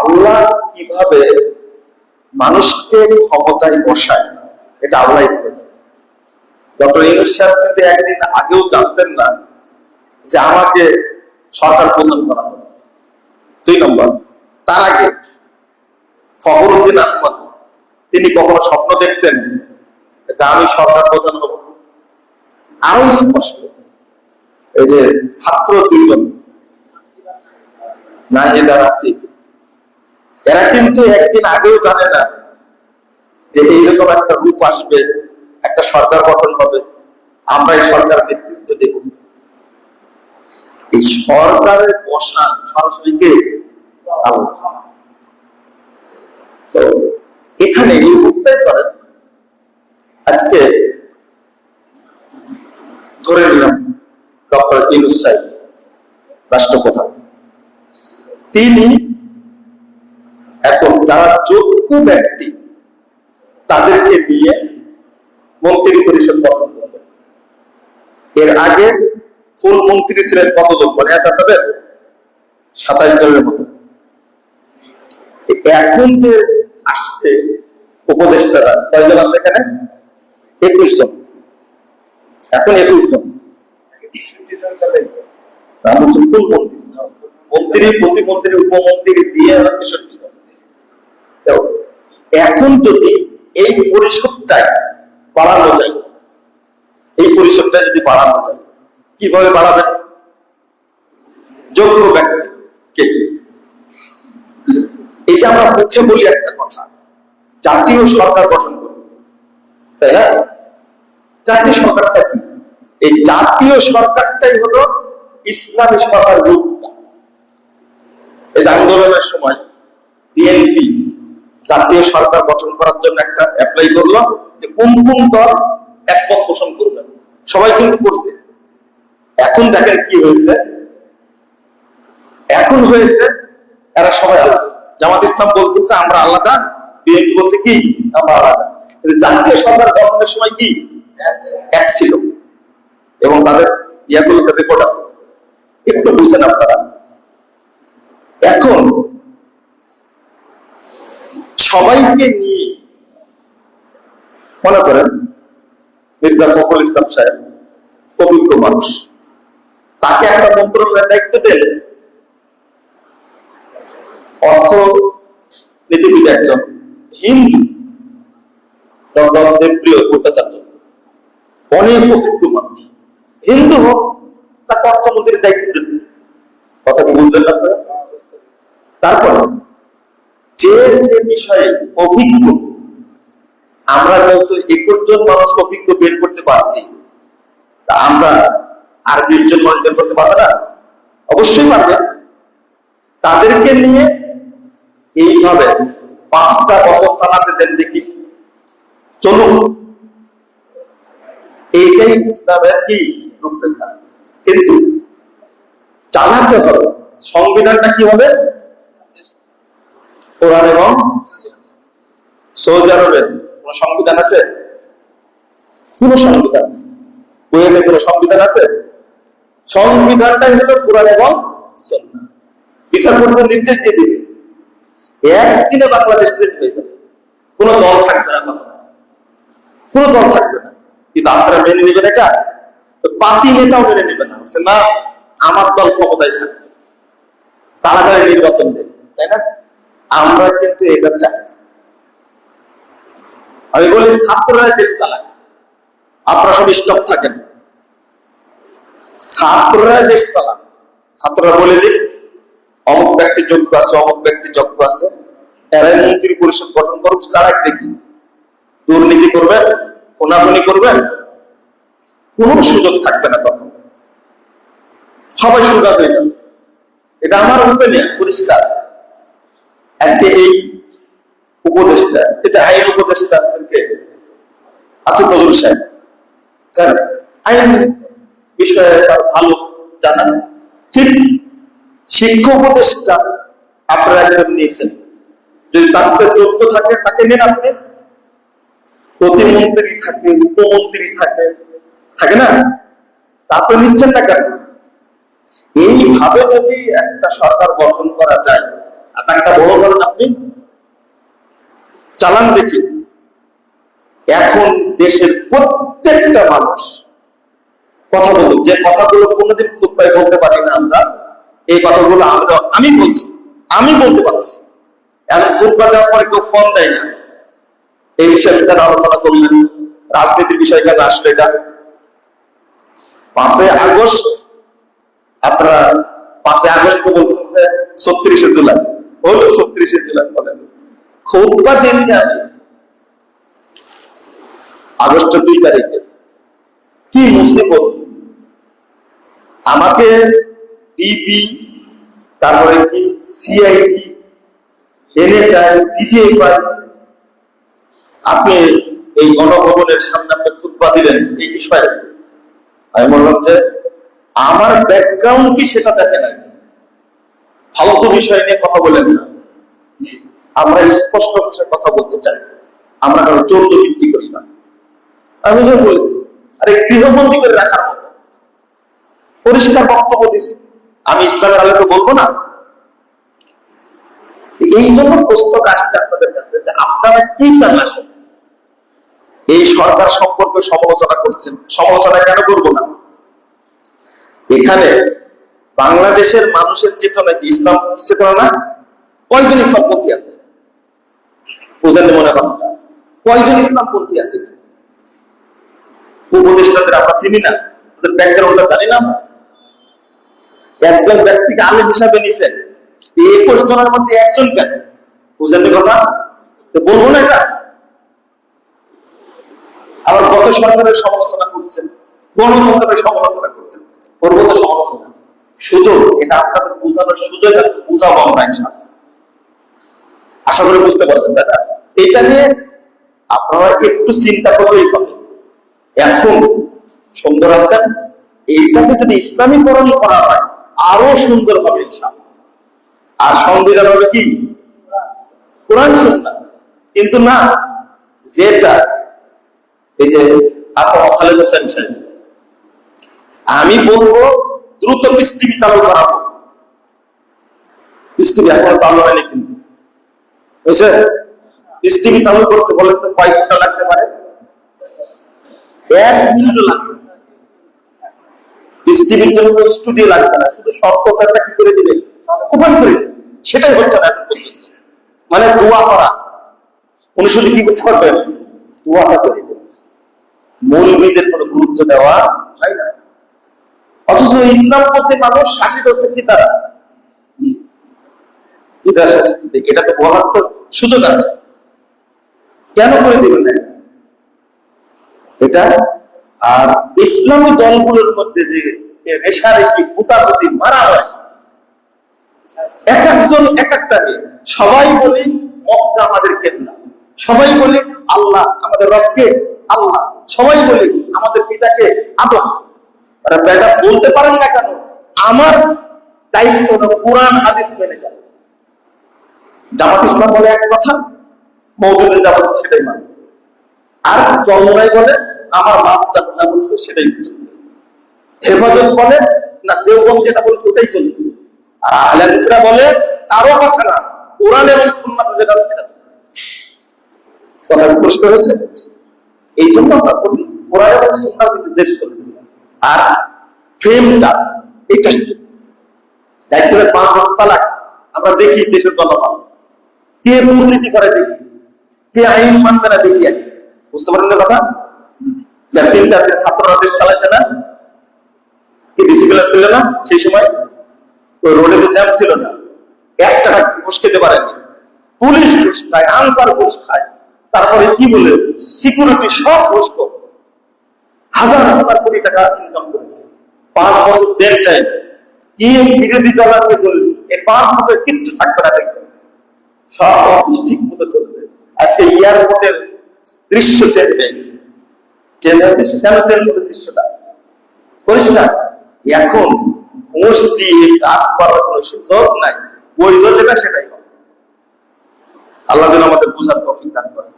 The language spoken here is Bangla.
আল্লাহ কিভাবে মানুষকে ক্ষমতায় বসায় এটা আল্লাহ বলেছেন। ডক্টর ইউনূস সাহেব কিন্তু একদিন আগেও জানতেন না যে আমাকে সরকার প্রধান করা হবে। 2 নম্বর, তার আগে ফখরুদ্দিন আহমদ তিনি কখনো স্বপ্ন দেখতেন যে আমি সরকার প্রধান হব? আরো স্পষ্ট, এই যে ছাত্র 2 জন নাহিদা আসিফ, এরা কিন্তু একদিন আগেও জানে না যে এইরকম একটা রূপ আসবে, একটা সরকার গঠন হবে, আমরা এই সরকার নেতৃত্ব দেব। এই সরকারের বসান সরাসরি কে? আল্লাহ। তো এখানে এই রূপটাই ধরেন, আজকে ধরে নিলাম ডক্টর ইউনূস সাহেব রাষ্ট্রপ্রধান, তিনি এখন যারা যোগ্য ব্যক্তি তাদেরকে নিয়ে মন্ত্রী পরিষদ গঠন করবেন। এর আগে ফুল মন্ত্রী ছিলেন কতজন মনে আছে আপনাদের? 27 জনের মতো। এখন যে আসছে উপদেষ্টারা কয়জন আছে এখানে? 21 জন। এখন 21 জন ফুল মন্ত্রী, মন্ত্রী, প্রতিমন্ত্রী, উপমন্ত্রী দিয়ে 63 জন। এখন যদি এই পরিষদটাই বাড়ানো যায়, এই পরিষদটা যদি বাড়ানো যায়, কিভাবে বাড়াবেন? যোগ্য ব্যক্তি কে? এই যে আমরা মুখে বলি একটা কথা, জাতীয় সরকার গঠন করব, তাই না? জাতীয় সরকারটা কি? এই জাতীয় সরকারটাই হলো ইসলামী সরকার রূপটা। এই আন্দোলনের সময় বিএনপি জাতীয় সরকার গঠন করার জন্য একটা অ্যাপ্লাই করলো যে কোন কোন দল একমত পোষণ করবেন, সবাই কিন্তু করছে। এখন দেখেন কি হয়েছে, এখন হয়েছে এরা সবাই আলাদা। জামাত ইসলাম বলতেছে আমরা আলাদা, বিএনপি বলছে কি আমরা আলাদা। জাতীয় সরকার গঠনের সময় কি এক ছিল, এবং তাদের ইয়াগুলোতে রেকর্ড আছে, একটু বুঝেন আপনারা। এখন সবাইকে নিয়ে মনে করেন মির্জা ফখরুল ইসলাম সাহেব অভিজ্ঞ মানুষ, তাকে একটা মন্ত্রণালয়ের দায়িত্ব দেন। অর্থনীতিবিদ একজন হিন্দু, দেবপ্রিয় ভট্টাচার্য, অনেক অভিজ্ঞ মানুষ, হিন্দু হোক, তাকে অর্থমন্ত্রীর দায়িত্ব দেন। কথা কি বুঝলেন আপনারা? তারপর যে যে বিষয়ে অভিজ্ঞ, আমরা যেহেতু 21 জন মানুষ অভিজ্ঞ বের করতে পারছি, তা আমরা আর 20 জন মানুষ বের করতে পারবে না? অবশ্যই পারবে। তাদেরকে নিয়ে এইভাবে 5টা বছর চালাতে দেন, দেখি চলুন। এইটাই ইসলামের কি রূপরেখা। কিন্তু চালাতে হবে, সংবিধানটা কি হবে? কোরআন এবং সৌদি আরবের কোন সংবিধান আছে? কোন সংবিধান নেই। কুয়েতে কোন সংবিধান আছে? সংবিধানটাই হলো কোরআন এবং সুন্নাহ। বিচার করতে নির্দেশ দিয়ে দিবে, একদিনে বাংলাদেশ যেতে হয়ে যাবে, কোন দল থাকবে না, কোন দল থাকবে না। কিন্তু আপনারা মেনে নেবেন এটা? পার্টি নেতাও মেনে নেবে না, না আমার দল ক্ষমতায় থাকবে, তাড়াতাড়ি নির্বাচন দেবে, তাই না? আমরা কিন্তু এটা চাই। আমি বলি ছাত্ররা দেশ চালায়, আপনারা সব স্টপ থাকেন। ছাত্ররা দেশ চালান, ছাত্ররা বলে দিন অমুক ব্যক্তি যোগ্য আছে, অমুক ব্যক্তি যোগ্য আছে, এরাই মন্ত্রী পরিষদ গঠন করুক, চালাক দেখি। দুর্নীতি করবেন, কোনাকুনি করবেন, কোন সুযোগ থাকবে না, তখন সবাই সোজা হয়ে যাবে। এটা আমার ওপেনিয়ন, পরিষ্কার। আজকে এই উপদেষ্টা, এই যে আইন উপদেষ্টা আছেন কে? আসিফ নজরুল সাহেব, আইন বিষয়ে ভালো জানা। ঠিক শিক্ষা উপদেষ্টা আপনারা একজন নিয়েছেন, যদি তার চেয়ে যোগ্য থাকে তাকে নেন আপনি। প্রতিমন্ত্রী থাকে, উপমন্ত্রী থাকে, থাকে না? তারপরে নিচ্ছেন না কেন? এইভাবে যদি একটা সরকার গঠন করা যায়, একটা বড় করেন আপনি, চালান দেখি। এখন দেশের প্রত্যেকটা মানুষ কথা বলুক, যে কথাগুলো কোনোদিন খুতবায় বলতে পারি না আমরা, এই কথাগুলো আমি বলছি, আমি বলতে পারছি। এখন খুতবা দেওয়ার পরে কেউ ফোন দেয় না, এই বিষয়ে তারা আলোচনা করলেন, রাজনীতির বিষয় কেন আসলো এটা। 5 আগস্ট আপনারা 5 আগস্ট বলতে 36 জুলাই হলো, 36 জুলাই বলেন, খুতবা দিয়েছি আমি আগস্টের 2 তারিখে। কি মুসিবত! আমাকে ডিবি, তারপরে কি সিআইডি, এনএসআই, ডিজিএফআই, আপনি এই গণভবনের সামনে আপনি খুতবা দিলেন এই বিষয়ে। আমি বললাম যে আমার ব্যাকগ্রাউন্ড কি সেটা দেখে নাকি, ফালতু বিষয় নিয়ে কথা বলেন না। আমরা স্পষ্ট ভাষায় কথা বলতে চাই, আমরা কারো চৌর্য ভিত্তি করি না। আমি যে বলেছি, আরে গৃহবন্দী করে রাখার মতো পরিষ্কার বক্তব্য দিছি। আমি ইসলামের আলোকে বলবো না। এই জন্য প্রশ্ন আসছে আপনাদের কাছে যে আপনারা কি চান আসেন। এই সরকার সম্পর্কে সমালোচনা করছেন, সমালোচনা কেন করবো না? এখানে বাংলাদেশের মানুষের চেতনা কি ইসলাম চেতনা না? কয়জন ইসলামপন্থী আছে বুঝেন মনে কথাটা? কয়জন ইসলামপন্থী আছে এখানে? উপদেষ্টাদের আমরা চিনি না, তাদের ব্যাকগ্রাউন্ডটা জানি না। একজন ব্যক্তিকে আলেম হিসাবে নিছেন, 21 জনের মধ্যে একজন কেন? বুঝেন কথা বলবো না এটা? আবার গত সরকারের সমালোচনা করছেন, গণতন্ত্রের সমালোচনা করছেন, করবো তো সমালোচনা, সুযোগ এটা আপনাদের বোঝানোর সুযোগ, বুঝাবো আমরা ইনশাআল্লাহ। আশা করি বুঝতে পারছেন তাই না? এটা নিয়ে আপনারা একটু চিন্তা করলেই হবে। এখন সুন্দর আছেন, এইটাকে যদি ইসলামীকরণ করা হয় আরো সুন্দর হবে ইনশাআল্লাহ। আর সংবিধান হবে কি? কোরআন সুন্নাহ। কিন্তু না, যেটা এই যে খালেদ হোসেন সাহেব, আমি বলবো দ্রুত পিস টিভি চালু করাবো। পিস টিভি এখন চালু হয়নি কিন্তু, বুঝছে? পিস টিভি চালু করতে বলে তো কয়েক ঘন্টা লাগতে পারে, 1 মিনিটও লাগবে। পিস টিভির জন্য স্টুডিও লাগবে না, শুধু সব প্রচারটা কি করে দিবে, ওপেন করে, সেটাই হচ্ছে না এখন পর্যন্ত। মানে দোয়া করা, উনি শুধু কি করতে পারবেন? দোয়াটা করে দেবেন। মৌলবীদের কোনো গুরুত্ব দেওয়া হয় না। অথচ ইসলাম পথে মানুষ শাসিত হচ্ছে কি তারা? শাসিত, এটা তো বলার তো সুযোগ আছে, কেন করে দেবেন না এটা? আর ইসলামী দলগুলোর মধ্যে যে রেশারেশি গুতাগুতি মারা হয়, এক একজন এক একটা, সবাই বলি মক্কা আমাদের কেবলা, সবাই বলি আল্লাহ আমাদের রবকে আল্লাহ, সবাই বলি আমাদের পিতাকে আদম। এটা বলতে পারেন না কেন? আমার দায়িত্ব হলো কোরআন হাদিস মেনে যাও। জামাত ইসলাম বলে এক কথা, মওদুদে জামাত সেটাই মানে, আর চরমরাই বলে আমার বাপ দাদা যা বলছে সেটাই চলবে। হেফাজত বলে না, দেওবন্দ যেটা বলছে ওটাই চলবে। আর আহলে হাদিসরা বলে কারো কথা না, কোরআন এবং সুন্নাতে যেটা সেটা চলবে। কথা পরিষ্কার হয়েছে? এই জন্য আমরা বলি কোরআন এবং সুন্নাহর ভিত্তিতে দেশ চলবে। আর ফ্রেমটা এটাই, দায়িত্বের 5 বছর চালাক। আমরা দেখি দেশের জনগণ কে দুর্নীতি করে, দেখি কে আইন মানবে না, দেখি। বুঝতে পারেন না কথা? 3-4 দিন ছাত্ররা দেশ চালাচ্ছে না, কি ডিসিপ্লিন ছিল না সেই সময়? ওই রোডে তো জ্যাম ছিল না, 1 টাকা ঘুষ খেতে পারেনি, পুলিশ ঘুষ খায়, আনসার ঘুষ খায়, তারপরে কি বলে সিকিউরিটি সব ঘুষ করে, হাজার হাজার কোটি টাকা ইনকাম করেছে। 5 বছর দেড় টাইম কি বিরোধী দলকে ধরল, এই 5 বছর কিচ্ছু থাকবে না, দেখবেন সব ঠিক মতো চলবে। আজকে এয়ারপোর্টের দৃশ্য চেঞ্জ হয়ে গেছে। কেন চেঞ্জ হবে দৃশ্যটা? পরিষ্কার। এখন ঘুষ দিয়ে কাজ করার কোন সুযোগ নাই, বৈধ যেটা সেটাই হবে। আল্লাহ যেন আমাদের বুঝার তৌফিক দান করেন।